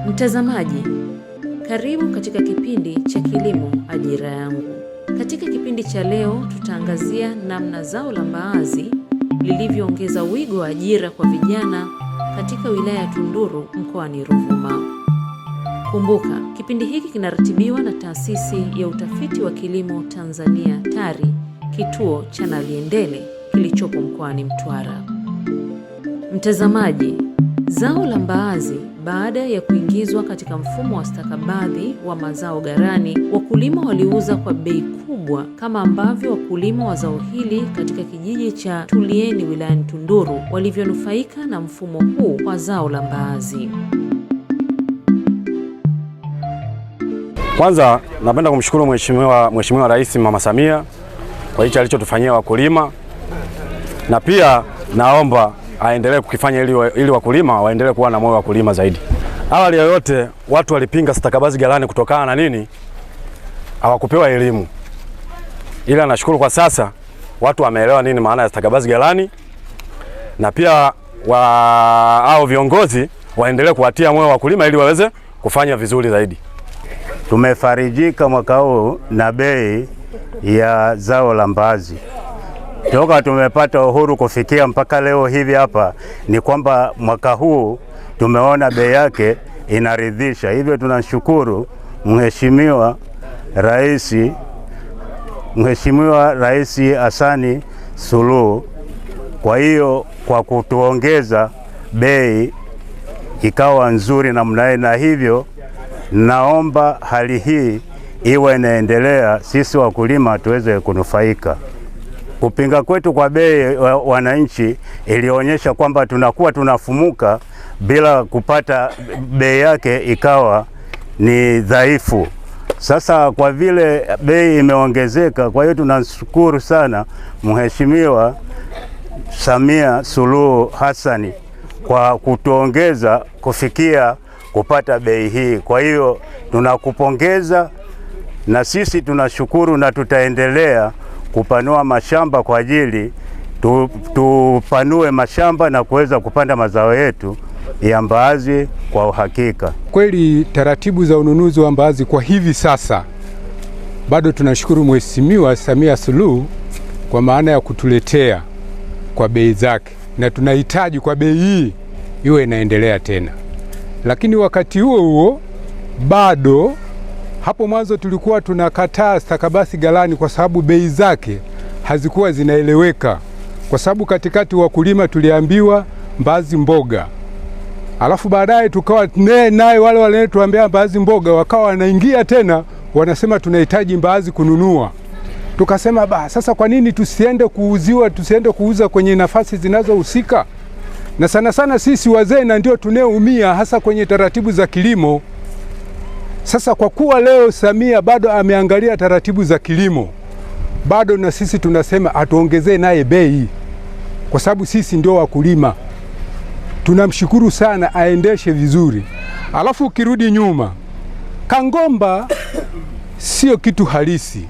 Mtazamaji, karibu katika kipindi cha Kilimo Ajira Yangu. Katika kipindi cha leo tutaangazia namna zao la mbaazi lilivyoongeza wigo wa ajira kwa vijana katika wilaya ya Tunduru mkoani Ruvuma. Kumbuka, kipindi hiki kinaratibiwa na Taasisi ya Utafiti wa Kilimo Tanzania TARI, kituo cha Naliendele kilichopo mkoani Mtwara. Mtazamaji, zao la mbaazi baada ya kuingizwa katika mfumo wa stakabadhi wa mazao ghalani, wakulima waliuza kwa bei kubwa, kama ambavyo wakulima wa zao hili katika kijiji cha Tulieni wilayani Tunduru walivyonufaika na mfumo huu wa zao la mbaazi. Kwanza napenda kumshukuru Mheshimiwa Rais Mama Samia kwa hicho alichotufanyia wakulima, na pia naomba aendelee kukifanya ili wakulima waendelee kuwa na moyo wa kulima zaidi. Awali ya yote watu walipinga stakabadhi ghalani kutokana na nini? Hawakupewa elimu. Ila nashukuru kwa sasa watu wameelewa nini maana ya stakabadhi ghalani, na pia hao viongozi waendelee kuwatia moyo wakulima ili waweze kufanya vizuri zaidi. Tumefarijika mwaka huu na bei ya zao la mbaazi. Toka tumepata uhuru kufikia mpaka leo hivi hapa, ni kwamba mwaka huu tumeona bei yake inaridhisha. Hivyo tunashukuru Mheshimiwa Rais Hassan Suluhu kwa kutuongeza bei ikawa nzuri namna hii, na hivyo naomba hali hii iwe inaendelea, sisi wakulima tuweze kunufaika. Kupinga kwetu kwa bei wananchi ilionyesha kwamba tunakuwa tunafumuka bila kupata bei yake ikawa ni dhaifu. Sasa kwa vile bei imeongezeka, kwa hiyo tunashukuru sana Mheshimiwa Samia Suluhu Hassan kwa kutuongeza kufikia kupata bei hii. Kwa hiyo tunakupongeza, na sisi tunashukuru, na tutaendelea kupanua mashamba kwa ajili tupanue mashamba na kuweza kupanda mazao yetu ya mbaazi kwa uhakika. Kweli taratibu za ununuzi wa mbaazi kwa hivi sasa bado tunashukuru Mheshimiwa Samia Suluhu kwa maana ya kutuletea kwa bei zake, na tunahitaji kwa bei hii iwe inaendelea tena. Lakini wakati huo bado hapo mwanzo tulikuwa tunakataa stakabadhi ghalani kwa sababu bei zake hazikuwa zinaeleweka, kwa sababu katikati wakulima tuliambiwa mbaazi mboga, alafu baadaye tukawa naye wale waliotuambia mbaazi mboga wakawa wanaingia tena wanasema tunahitaji mbaazi kununua. Tukasema sasa kwa nini tusiende kuuza kwenye nafasi zinazohusika? Na sana sana sisi wazee na ndio tunaoumia hasa kwenye taratibu za kilimo. Sasa kwa kuwa leo Samia bado ameangalia taratibu za kilimo, bado na sisi tunasema atuongezee naye bei, kwa sababu sisi ndio wakulima. Tunamshukuru sana, aendeshe vizuri. Alafu ukirudi nyuma, Kangomba sio kitu halisi,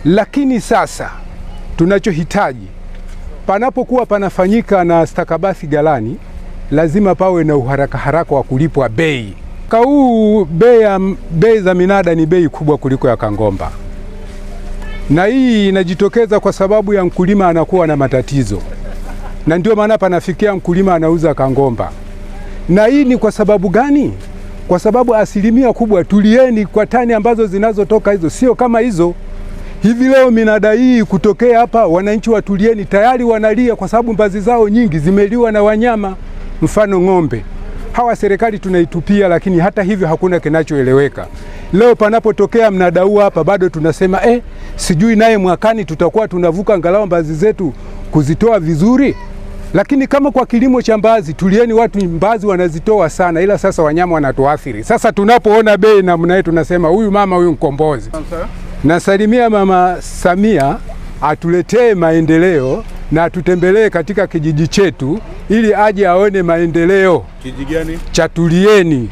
lakini sasa tunachohitaji, panapokuwa panafanyika na stakabadhi ghalani, lazima pawe na uharaka wa kulipwa bei. Huu bei za minada ni bei kubwa kuliko ya Kangomba, na hii inajitokeza kwa sababu ya mkulima anakuwa na matatizo, na ndio maana panafikia mkulima anauza Kangomba. Na hii ni kwa sababu gani? Kwa sababu asilimia kubwa Tulieni kwa tani ambazo zinazotoka hizo sio kama hizo. Hivi leo minada hii kutokea hapa, wananchi wa Tulieni tayari wanalia kwa sababu mbaazi zao nyingi zimeliwa na wanyama, mfano ng'ombe. Hawa serikali tunaitupia, lakini hata hivyo hakuna kinachoeleweka. Leo panapotokea mnada huu hapa, bado tunasema sijui naye mwakani tutakuwa tunavuka angalau mbaazi zetu kuzitoa vizuri. Lakini kama kwa kilimo cha mbaazi, Tulieni watu mbaazi wanazitoa sana, ila sasa wanyama wanatuathiri. Sasa tunapoona bei namna hii tunasema huyu mama huyu mkombozi. Nasalimia Mama Samia atuletee maendeleo na atutembelee katika kijiji chetu ili aje aone maendeleo. Kijiji gani? Cha Tulieni.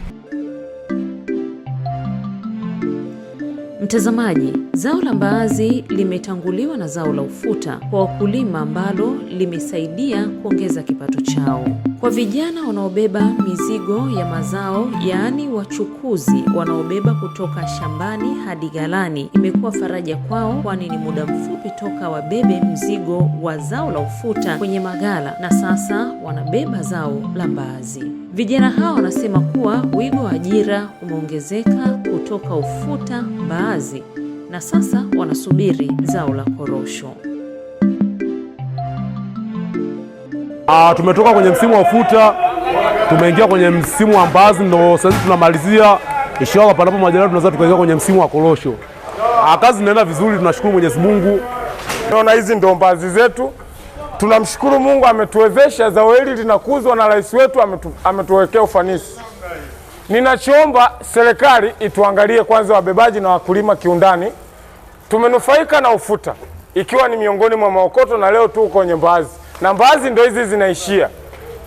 Mtazamaji, zao la mbaazi limetanguliwa na zao la ufuta kwa wakulima, ambalo limesaidia kuongeza kipato chao. Kwa vijana wanaobeba mizigo ya mazao, yaani wachukuzi wanaobeba kutoka shambani hadi ghalani, imekuwa faraja kwao, kwani ni muda mfupi toka wabebe mzigo wa zao la ufuta kwenye maghala na sasa wanabeba zao la mbaazi. Vijana hao wanasema kuwa wigo wa ajira umeongezeka kutoka ufuta, mbaazi na sasa wanasubiri zao la korosho. Tumetoka kwenye msimu wa ufuta, tumeingia kwenye msimu wa mbaazi, ndio sasa tunamalizia. Inshallah panapo majaliwa tunaweza tukaingia kwenye msimu wa korosho. Kazi inaenda vizuri, tunashukuru Mwenyezi Mungu. Naona hizi ndio mbaazi zetu. Tunamshukuru Mungu ametuwezesha, zao hili linakuzwa na rais wetu ametuwekea ufanisi. Ninachoomba serikali ituangalie kwanza wabebaji na wakulima kiundani. Tumenufaika na ufuta ikiwa ni miongoni mwa maokoto, na leo tuko kwenye mbaazi. Na mbaazi ndio hizi zinaishia.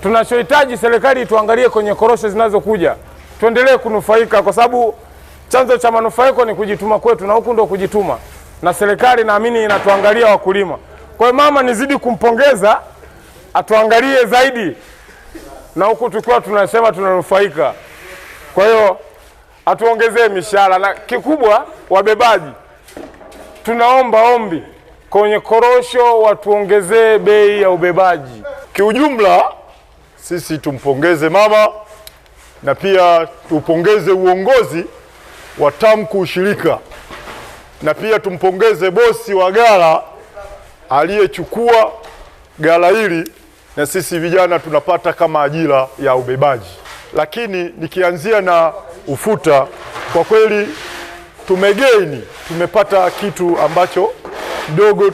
Tunachohitaji serikali ituangalie kwenye korosho zinazokuja. Tuendelee kunufaika, kwa sababu chanzo cha manufaiko ni kujituma kwetu, na huku ndio kujituma. Na serikali naamini inatuangalia wakulima. Kwa hiyo mama, nizidi kumpongeza, atuangalie zaidi, na huku tukiwa tunasema tunanufaika. Kwa hiyo atuongezee mishahara, na kikubwa wabebaji tunaomba ombi kwenye korosho watuongezee bei ya ubebaji. Kiujumla sisi tumpongeze mama na pia tupongeze uongozi wa TAMCU ushirika, na pia tumpongeze bosi wa ghala aliyechukua ghala hili, na sisi vijana tunapata kama ajira ya ubebaji. Lakini nikianzia na ufuta, kwa kweli tumegaini, tumepata kitu ambacho kidogo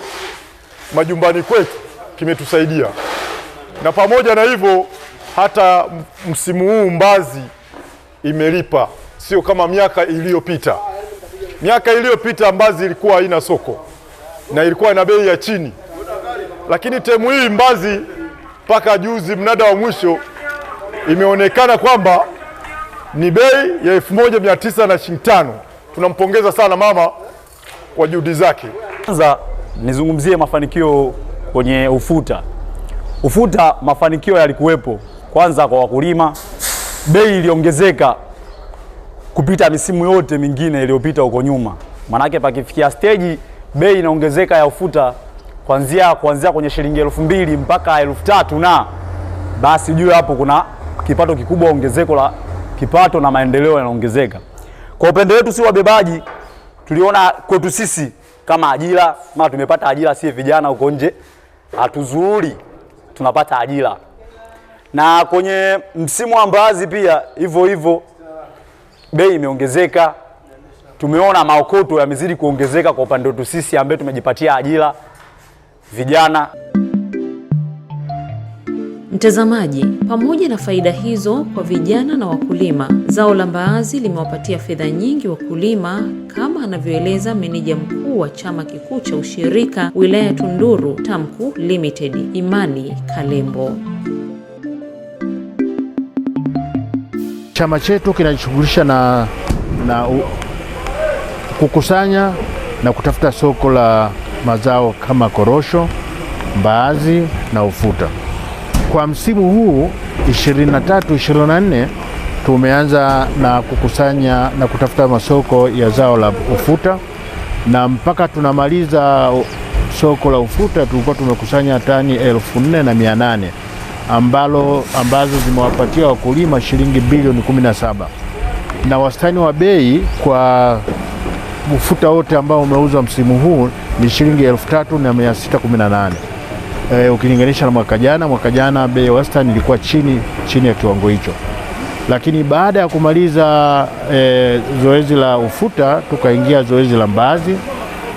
majumbani kwetu kimetusaidia. Na pamoja na hivyo, hata msimu huu mbaazi imelipa, sio kama miaka iliyopita. Miaka iliyopita mbaazi ilikuwa haina soko na ilikuwa na bei ya chini, lakini temu hii mbaazi mpaka juzi mnada wa mwisho imeonekana kwamba ni bei ya 1905. Tunampongeza sana mama kwa juhudi zake. Kwanza nizungumzie mafanikio kwenye ufuta. Ufuta mafanikio yalikuwepo. Kwanza kwa wakulima, bei iliongezeka kupita misimu yote mingine iliyopita huko nyuma. Manake pakifikia stage bei inaongezeka ya ufuta kuanzia kwenye shilingi 2000 mpaka 3000, na basi juu hapo kuna kipato kikubwa, ongezeko la kipato na maendeleo yanaongezeka. Kwa upande wetu si wabebaji, tuliona kwetu sisi kama ajira, maana tumepata ajira, si vijana huko nje hatuzuuri, tunapata ajira. Na kwenye msimu wa mbaazi pia hivyo bei imeongezeka. Tumeona maokoto yamezidi kuongezeka kwa upande wetu sisi ambaye tumejipatia ajira vijana. Mtazamaji, pamoja na faida hizo kwa vijana na wakulima, zao la mbaazi limewapatia fedha nyingi wakulima, kama anavyoeleza meneja mkuu wa chama kikuu cha ushirika wilaya ya Tunduru TAMCU Limited, Imani Kalembo. Chama chetu kinajishughulisha na kukusanya na kutafuta soko la mazao kama korosho, mbaazi na ufuta. Kwa msimu huu 23-24 tumeanza na kukusanya na kutafuta masoko ya zao la ufuta, na mpaka tunamaliza soko la ufuta tulikuwa tumekusanya tani 4,800 ambazo zimewapatia wakulima shilingi bilioni 17, na wastani wa bei kwa ufuta wote ambao umeuzwa msimu huu ni shilingi 3,618. Ukilinganisha na mwaka jana. Mwaka jana bei wastani ilikuwa chini ya kiwango hicho. Lakini baada ya kumaliza zoezi la ufuta tukaingia zoezi la mbaazi.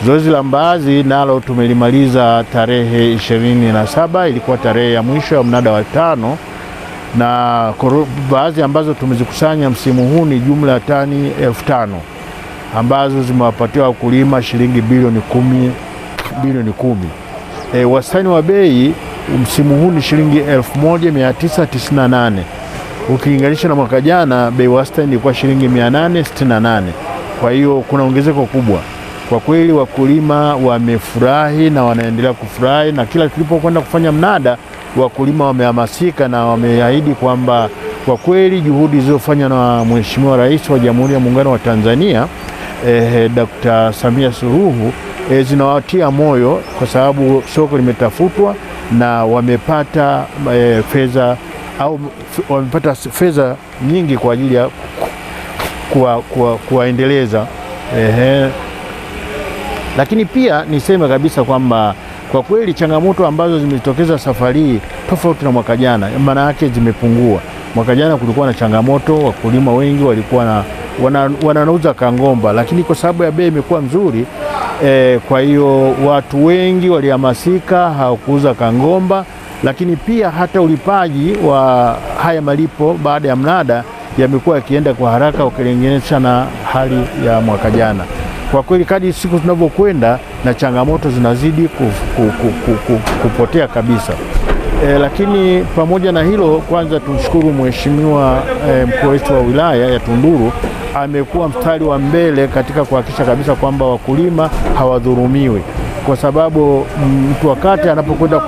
Zoezi la mbaazi nalo tumelimaliza tarehe 27, ilikuwa tarehe ya mwisho ya mnada wa 5, na mbaazi ambazo tumezikusanya msimu huu ni jumla ya tani 5,000 ambazo zimewapatia wakulima shilingi bilioni 10. Wastani wa bei msimu huu ni shilingi 1,998. Ukilinganisha na mwaka jana bei wastani ilikuwa shilingi 868. Kwa hiyo kuna ongezeko kubwa. Kwa kweli wakulima wamefurahi na wanaendelea kufurahi, na kila tulipokwenda kufanya mnada wakulima wamehamasika na wameahidi kwamba kwa kweli juhudi zilizofanywa na Mheshimiwa Rais wa Jamhuri ya Muungano wa Tanzania Dr. Samia Suluhu zinawatia moyo, kwa sababu soko limetafutwa na wamepata fedha au wamepata fedha nyingi kwa ajili ya kuwaendeleza. Lakini pia niseme kabisa kwamba kwa kweli changamoto ambazo zimetokeza safari hii tofauti na mwaka jana, maana yake zimepungua. Mwaka jana kulikuwa na changamoto, wakulima wengi walikuwa wanauza kangomba, lakini kwa sababu ya bei imekuwa nzuri, kwa hiyo watu wengi walihamasika, hawakuuza kangomba. Lakini pia hata ulipaji wa haya malipo baada ya mnada yamekuwa yakienda kwa haraka ukilinganisha na hali ya mwaka jana. Kwa kweli kadri siku zinavyokwenda na changamoto zinazidi kupotea kabisa. Lakini pamoja na hilo, kwanza tumshukuru Mheshimiwa mkuu wetu wa wilaya ya Tunduru, amekuwa mstari wa mbele katika kuhakikisha kabisa kwamba wakulima hawadhulumiwi, kwa sababu mtu wakati anapokwenda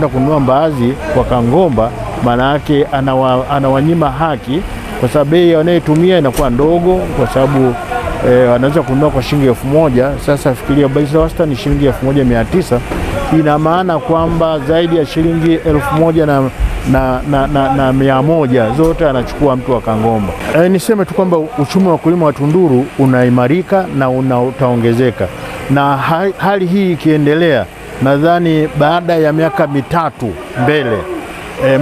kununua mbaazi kwa kangomba, maana yake anawanyima haki, kwa sababu bei wanayotumia inakuwa ndogo, kwa sababu anaweza kununua kwa shilingi 1000. Sasa fikiria bei za wastani shilingi 1900, ina maana kwamba zaidi ya shilingi 1100 zote anachukua mtu wa kangomba. Niseme tu kwamba uchumi wa wakulima wa Tunduru unaimarika na utaongezeka, na hali hii ikiendelea, nadhani baada ya miaka 3 mbele,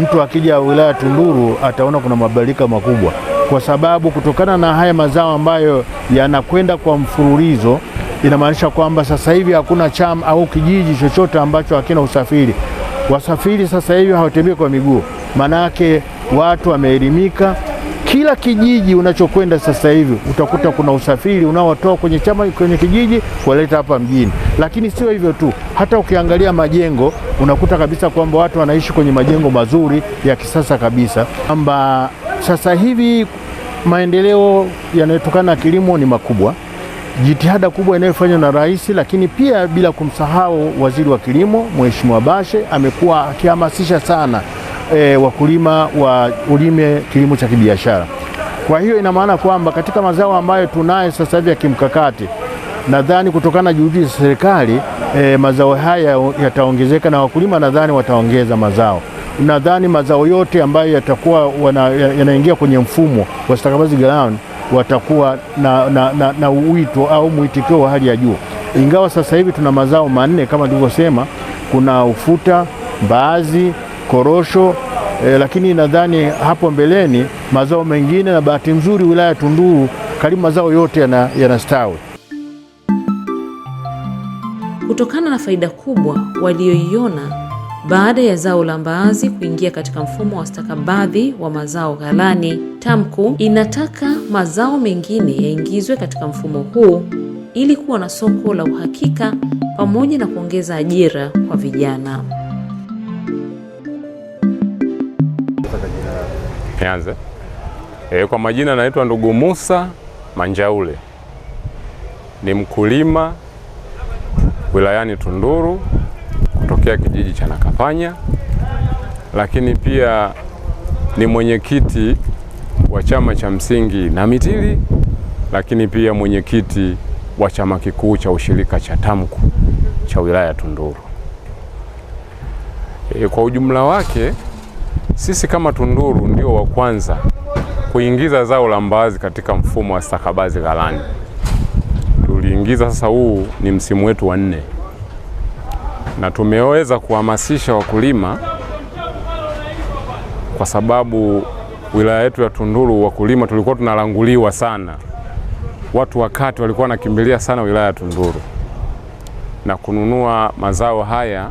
mtu akija wilaya ya Tunduru ataona kuna mabadiliko makubwa, kwa sababu kutokana na haya mazao ambayo yanakwenda kwa mfululizo, inamaanisha kwamba sasa hivi hakuna chama au kijiji chochote ambacho hakina usafiri. Wasafiri sasa hivi hawatembei kwa miguu, maana yake watu wameelimika. Kila kijiji unachokwenda sasa hivi utakuta kuna usafiri unaotoa kwenye kijiji kuleta hapa mjini. Lakini sio hivyo tu, hata ukiangalia majengo unakuta kabisa kwamba watu wanaishi kwenye majengo mazuri ya kisasa kabisa, kwamba sasa hivi maendeleo yanayotokana na kilimo ni makubwa. Jitihada kubwa inayofanywa na rais, lakini pia bila kumsahau waziri wa kilimo Mheshimiwa Bashe amekuwa akihamasisha sana wakulima ulime kilimo cha kibiashara. Kwa hiyo ina maana kwamba katika mazao ambayo tunayo sasa hivi ya kimkakati, nadhani kutokana na juhudi za serikali mazao haya yataongezeka na wakulima nadhani wataongeza mazao. Nadhani mazao yote ambayo yatakuwa yanaingia kwenye mfumo wa stakabadhi ghalani watakuwa na uwito au mwitikio wa hali ya juu. Ingawa sasa hivi tuna mazao 4 kama nilivyosema, kuna ufuta, mbaazi, korosho, lakini nadhani hapo mbeleni mazao mengine, na bahati nzuri wilaya ya Tunduru karibu mazao yote yanastawi. Kutokana na faida kubwa walioiona baada ya zao la mbaazi kuingia katika mfumo wa stakabadhi wa mazao ghalani, TAMCU inataka mazao mengine yaingizwe katika mfumo huu ili kuwa na soko la uhakika pamoja na kuongeza ajira kwa vijana. Nianze. Kwa majina naitwa ndugu Musa Manjaule. Ni mkulima wilayani Tunduru kutokea kijiji cha Nakapanya, lakini pia ni mwenyekiti wa chama cha msingi Namitili, lakini pia mwenyekiti wa chama kikuu cha ushirika cha TAMCU cha wilaya ya Tunduru. Kwa ujumla wake sisi kama Tunduru ndio wa kwanza kuingiza zao la mbaazi katika mfumo wa stakabadhi ghalani. Tuliingiza, sasa huu ni msimu wetu wa 4, na tumeweza kuhamasisha wakulima kwa sababu wilaya yetu ya Tunduru wakulima tulikuwa tunalanguliwa sana. Watu wakati walikuwa wanakimbilia sana wilaya ya Tunduru na kununua mazao haya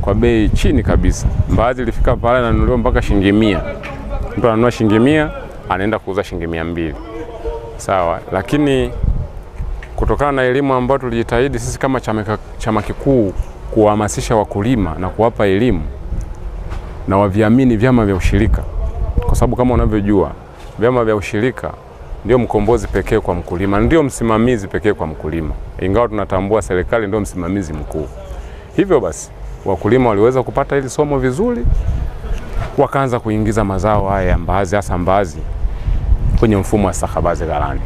kwa bei chini kabisa. Mbaazi ilifika pale na nunuliwa mpaka shilingi 100. Mtu ananunua shilingi 100 anaenda kuuza shilingi 200. Sawa, lakini kutokana na elimu ambayo tulijitahidi sisi kama chama kikuu kuhamasisha wakulima na kuwapa elimu na waviamini vyama vya ushirika, kwa sababu kama unavyojua vyama vya ushirika ndio mkombozi pekee kwa mkulima, ndio msimamizi pekee kwa mkulima, ingawa tunatambua serikali ndio msimamizi mkuu. Hivyo basi wakulima waliweza kupata hili somo vizuri, wakaanza kuingiza mazao haya ya mbaazi, hasa mbaazi kwenye mfumo wa stakabadhi ghalani.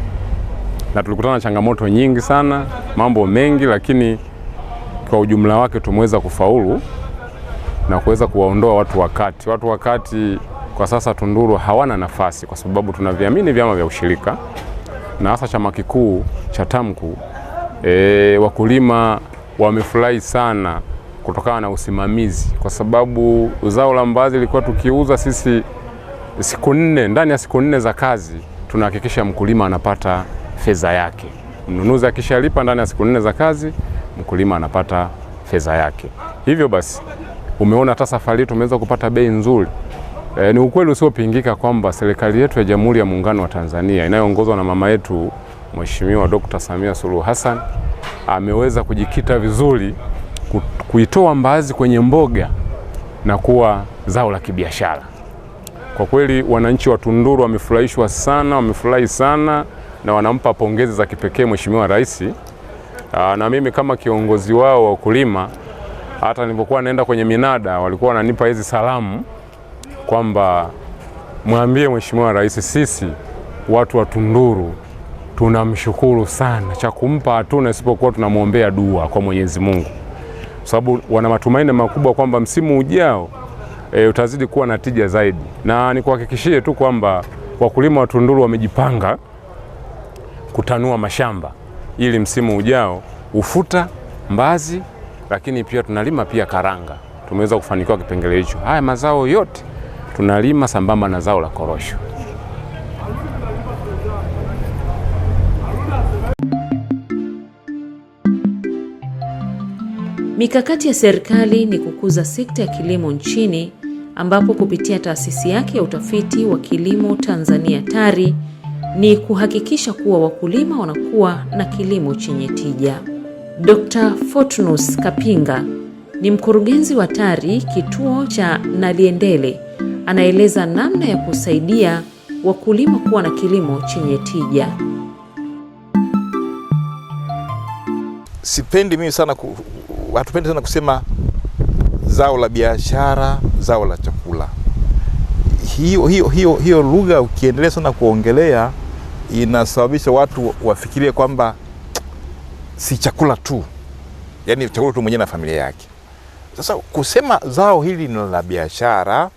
Na tulikutana na changamoto nyingi sana, mambo mengi, lakini kwa ujumla wake tumeweza kufaulu na kuweza kuwaondoa watu wakati. Watu wakati kwa sasa Tunduru hawana nafasi, kwa sababu tunaviamini vyama vya ushirika na hasa chama kikuu cha TAMCU. Wakulima wamefurahi sana kutokana na usimamizi, kwa sababu zao la mbaazi lilikuwa tukiuza sisi siku 4, ndani ya siku 4 za kazi tunahakikisha mkulima anapata fedha yake. Mnunuzi akishalipa ndani ya siku 4 za kazi, mkulima anapata fedha yake. Hivyo basi umeona hata safari tumeweza kupata bei nzuri. Ni ukweli usiopingika kwamba serikali yetu ya Jamhuri ya Muungano wa Tanzania inayoongozwa na mama yetu Mheshimiwa Dr. Samia Suluhu Hassan ameweza kujikita vizuri kuitoa mbaazi kwenye mboga na kuwa zao la kibiashara. Kwa kweli wananchi wa Tunduru wamefurahishwa sana, wamefurahi sana na wanampa pongezi za kipekee Mheshimiwa Rais. Na mimi kama kiongozi wao wa wakulima, hata nilipokuwa naenda kwenye minada walikuwa wananipa hizi salamu kwamba mwambie Mheshimiwa Rais, sisi watu wa Tunduru tunamshukuru sana, cha kumpa hatuna isipokuwa tunamwombea dua kwa Mwenyezi Mungu, sababu wana matumaini makubwa kwamba msimu ujao utazidi kuwa na tija zaidi. Na nikuhakikishie tu kwamba wakulima wa Tunduru wamejipanga kutanua mashamba ili msimu ujao ufuta, mbaazi, lakini pia tunalima pia karanga. Tumeweza kufanikiwa kipengele hicho. Haya mazao yote tunalima sambamba na zao la korosho. Mikakati ya serikali ni kukuza sekta ya kilimo nchini, ambapo kupitia taasisi yake ya utafiti wa kilimo Tanzania TARI ni kuhakikisha kuwa wakulima wanakuwa na kilimo chenye tija. Dr. Fortunus Kapinga ni mkurugenzi wa TARI kituo cha Naliendele, anaeleza namna ya kusaidia wakulima kuwa na kilimo chenye tija. Sipendi mimi sana hatupendi sana zao la biashara, zao la chakula. Hiyo lugha ukiendelea sana kuongelea inasababisha watu wafikirie kwamba si chakula tu, yani chakula tu mwenyewe na familia yake. Sasa kusema zao hili ni la biashara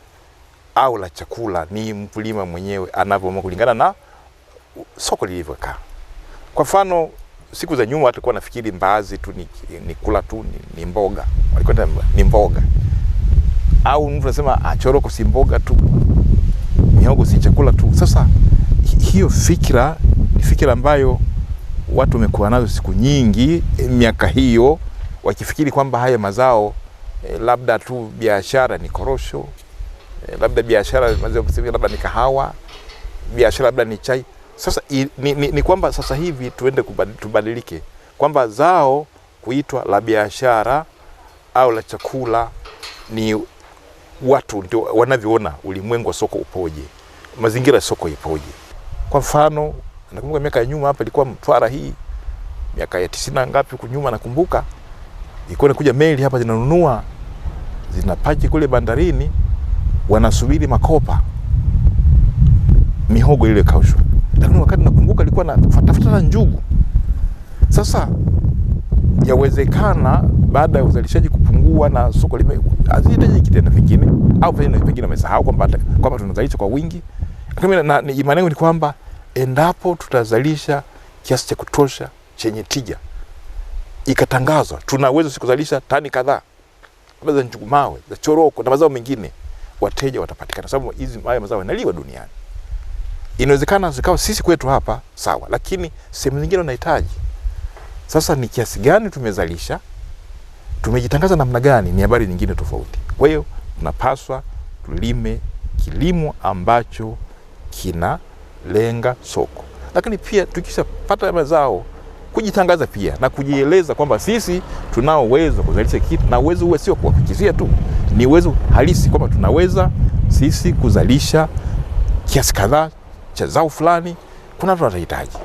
au la chakula ni mkulima mwenyewe anavyoamua kulingana na soko lilivyokaa. Kwa mfano siku za nyuma walikuwa nafikiri mbaazi tu ni kula tu, ni mboga. Walikuwa ni mboga. Au mtu anasema choroko si mboga tu, mihogo si chakula tu. Sasa hiyo fikra ni fikra ambayo watu wamekuwa nazo siku nyingi, miaka hiyo, wakifikiri kwamba haya mazao labda tu biashara ni korosho, labda biashara labda ni kahawa, biashara labda ni chai. Sasa ni kwamba sasa hivi tuende tubadilike kwamba zao kuitwa la biashara au la chakula ni watu ndio wanavyoona ulimwengu wa soko upoje, mazingira ya soko ipoje. Kwa mfano nakumbuka miaka ya nyuma hapa ilikuwa Mtwara hii, miaka ya 90 ngapi huko nyuma nakumbuka, ilikuwa inakuja meli hapa zinanunua, zinapaki kule bandarini, wanasubiri makopa mihogo ile kaushwa. Lakini wakati nakumbuka ilikuwa na tafuta njugu. Sasa yawezekana baada ya uzalishaji kupungua na soko azidi kitenda vingine au pengine wamesahau kwamba tunazalisha kwa wingi. Na imani yangu ni kwamba endapo tutazalisha kiasi cha kutosha chenye tija, ikatangazwa tunaweza kuzalisha tani kadhaa za njugu mawe, za choroko na mazao mengine, wateja watapatikana, sababu hizi mazao yanaliwa duniani. Inawezekana zikawa sisi kwetu hapa sawa, lakini sehemu nyingine wanahitaji. Sasa ni kiasi gani tumezalisha, tumejitangaza namna gani, ni habari nyingine tofauti. Kwa hiyo tunapaswa tulime kilimo ambacho kinalenga soko, lakini pia tukishapata mazao kujitangaza pia na kujieleza kwamba sisi tunao uwezo kuzalisha kitu, na uwezo huo sio kuhakikishia tu, ni uwezo halisi kwamba tunaweza sisi kuzalisha kiasi kadhaa cha zao fulani kuna watu wanahitaji,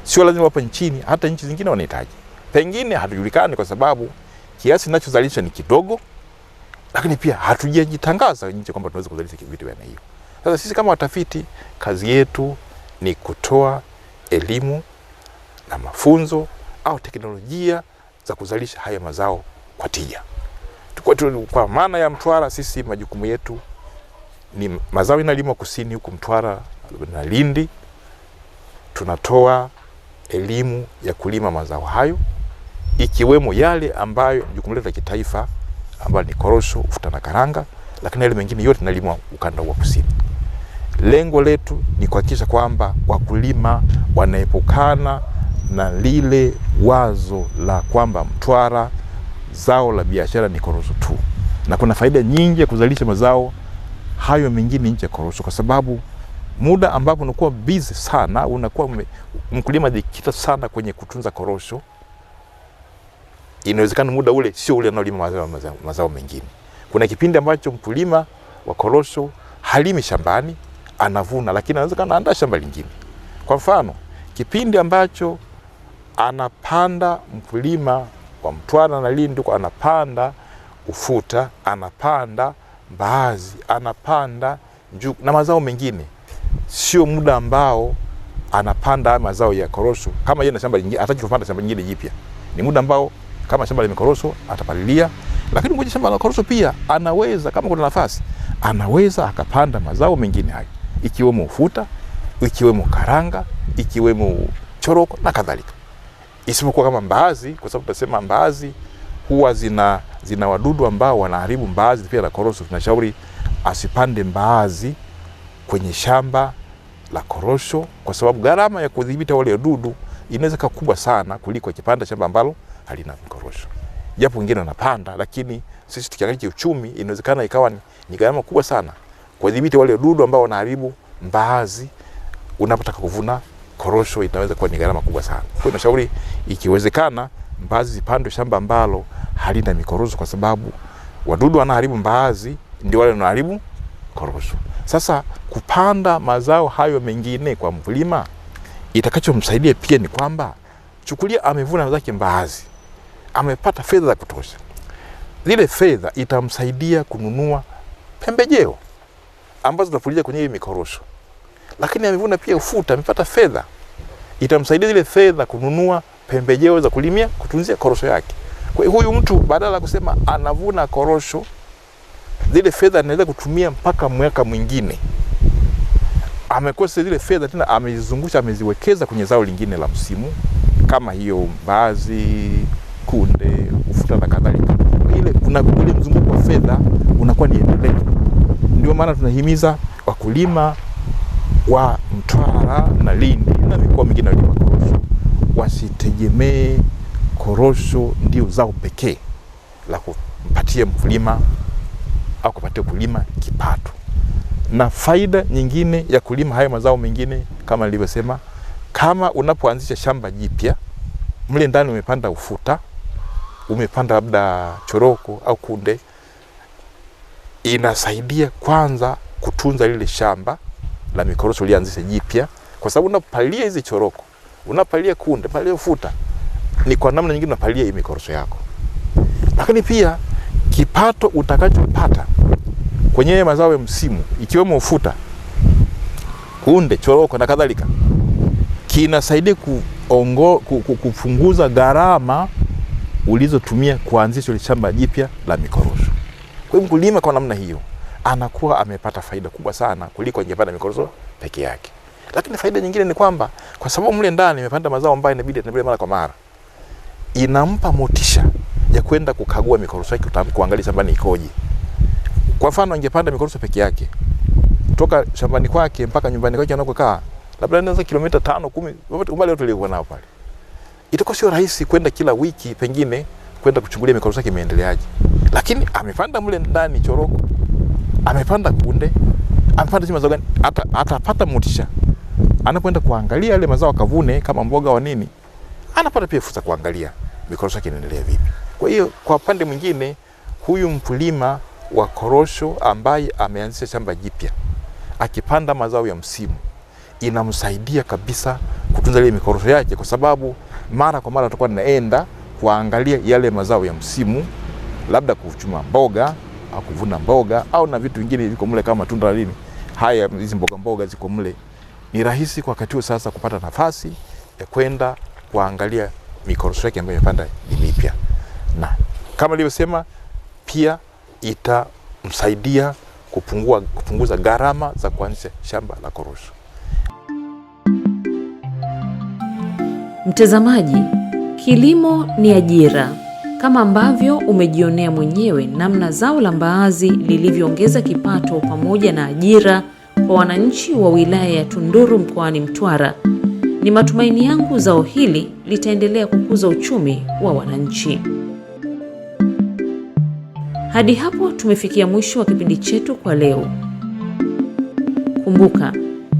sio lazima hapa nchini, hata nchi zingine wanahitaji. Pengine hatujulikani kwa sababu kiasi tunachozalisha ni kidogo, lakini pia hatujajitangaza nje kwamba tunaweza kuzalisha vitu vya hiyo. Sasa sisi kama watafiti, kazi yetu ni kutoa elimu na mafunzo au teknolojia za kuzalisha haya mazao kwa tija. Kwa maana ya Mtwara, sisi majukumu yetu ni mazao yanalimwa kusini huku Mtwara na Lindi. Tunatoa elimu ya kulima mazao hayo, ikiwemo yale ambayo jukumu letu la kitaifa ambayo ni korosho, ufuta na karanga, lakini yale mengine yote yanalimwa ukanda wa kusini. Lengo letu ni kuhakikisha kwamba wakulima wanaepukana na lile wazo la kwamba Mtwara zao la biashara ni korosho tu, na kuna faida nyingi ya kuzalisha mazao hayo mengine nje ya korosho, kwa sababu muda ambapo unakuwa busy sana, unakuwa mkulima jikita sana kwenye kutunza korosho, inawezekana muda ule sio ule anaolima mazao mengine. Kuna kipindi ambacho mkulima wa korosho halimi shambani, anavuna, lakini anaweza kana andaa shamba lingine. Kwa mfano, kipindi ambacho anapanda mkulima wa Mtwara na Lindi, anapanda ufuta, anapanda mbaazi, anapanda njugu na mazao mengine, sio muda ambao anapanda mazao ya korosho. Kama yeye na shamba lingine, atakapanda shamba lingine jipya, ni muda ambao kama shamba la korosho atapalilia, lakini kwenye shamba la korosho pia anaweza, kama kuna nafasi, anaweza akapanda mazao mengine hayo, ikiwemo ufuta, ikiwemo karanga, ikiwemo choroko na kadhalika. Isipokuwa kama mbaazi, kwa sababu tunasema mbaazi huwa zina wadudu ambao wanaharibu mbaazi pia na korosho. Tunashauri asipande mbaazi kwenye shamba la korosho, kwa sababu gharama ya kudhibiti wale wadudu inaweza kuwa kubwa sana kuliko akipanda shamba ambalo halina korosho. Japo wengine wanapanda, lakini sisi tukiangalia uchumi inawezekana ikawa ni gharama kubwa sana kudhibiti wale wadudu ambao wanaharibu mbaazi. Unapotaka kuvuna korosho inaweza kuwa ni gharama kubwa sana. Kwa hiyo nashauri ikiwezekana mbaazi zipandwe shamba ambalo halina mikorosho, kwa sababu wadudu wanaharibu mbaazi ndio wale wanaharibu korosho. Sasa kupanda mazao hayo mengine kwa mkulima, itakachomsaidia pia ni kwamba, chukulia amevuna mazao yake mbaazi, amepata fedha za kutosha. Zile fedha itamsaidia kununua pembejeo ambazo zitapuliza kwenye hiyo mikorosho. Lakini amevuna pia ufuta, amepata fedha, itamsaidia zile fedha kununua pembejeo za kulimia, kutunzia korosho yake. Kwa hiyo huyu mtu badala ya kusema anavuna korosho, zile fedha anaweza kutumia mpaka mwaka mwingine. Amekosa zile fedha tena, amezizungusha, ameziwekeza kwenye zao lingine la msimu kama hiyo mbaazi, kunde, ufuta na kadhalika. Ile kuna ule mzunguko wa fedha unakuwa ni endelevu. Ndio maana tunahimiza wakulima wa Mtwara na Lindi na mikoa mingine ya korosho wasitegemee korosho ndio zao pekee la kumpatia mkulima au kupatia kulima kipato. Na faida nyingine ya kulima hayo mazao mengine, kama nilivyosema, kama unapoanzisha shamba jipya, mle ndani umepanda ufuta, umepanda labda choroko au kunde, inasaidia kwanza kutunza lile shamba la mikorosho ulianzisha jipya, kwa sababu unapalia hizi choroko, unapalia kunde, unapalia ufuta, ni kwa namna nyingine unapalia hii mikorosho yako. Lakini pia kipato utakachopata kwenye mazao ya msimu, ikiwemo ufuta, kunde, choroko na kadhalika, kinasaidia kupunguza gharama ulizotumia kuanzisha ile shamba jipya la mikorosho. Kwa hiyo mkulima kwa namna hiyo anakuwa amepata faida kubwa sana kuliko angepanda mikorosho peke yake. Lakini faida nyingine ni kwamba kwa sababu mle ndani imepanda mazao ambayo inabidi atembelee mara kwa mara, inampa motisha ya kwenda kukagua mikorosho yake, kuangalia shambani ikoje. Kwa mfano angepanda mikorosho peke yake, toka shambani kwake mpaka nyumbani kwake anakokaa, labda anaweza kilomita 5, 10, umbali wote uliokuwa nao pale. Itakuwa sio rahisi kwenda kila wiki pengine kwenda kuchungulia mikorosho yake imeendeleaje. Lakini amepanda mle ndani choroko, amepanda kunde, amepanda mazao gani, atapata motisha. Anapoenda kuangalia yale mazao akavune kama mboga wa nini, anapata pia fursa kuangalia mikorosho yake inaendelea vipi. Kwa hiyo kwa upande mwingine, huyu mkulima wa korosho ambaye ameanzisha shamba jipya akipanda mazao ya msimu, inamsaidia kabisa kutunza ile mikorosho yake, kwa sababu mara kwa mara atakuwa naenda kuangalia yale mazao ya msimu, labda kuchuma mboga au kuvuna mboga au na vitu vingine viko mle kama tunda lini. Haya, hizi mboga ziko mle. Ni rahisi kwa wakati huo sasa kupata nafasi ya kwenda kuangalia mikorosho yake ambayo imepanda mipya, na kama nilivyosema pia itamsaidia kupunguza gharama za kuanzisha shamba la korosho. Mtazamaji, kilimo ni ajira. Kama ambavyo umejionea mwenyewe namna zao la mbaazi lilivyoongeza kipato pamoja na ajira kwa wananchi wa wilaya ya Tunduru mkoani Mtwara, ni matumaini yangu zao hili litaendelea kukuza uchumi wa wananchi. Hadi hapo tumefikia mwisho wa kipindi chetu kwa leo. Kumbuka,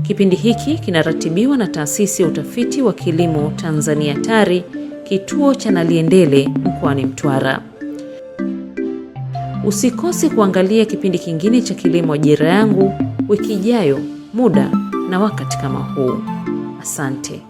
kipindi hiki kinaratibiwa na Taasisi ya Utafiti wa Kilimo Tanzania TARI, kituo cha Naliendele mkoani Mtwara. Usikose kuangalia kipindi kingine cha Kilimo Ajira Yangu wiki ijayo, muda na wakati kama huu. Asante.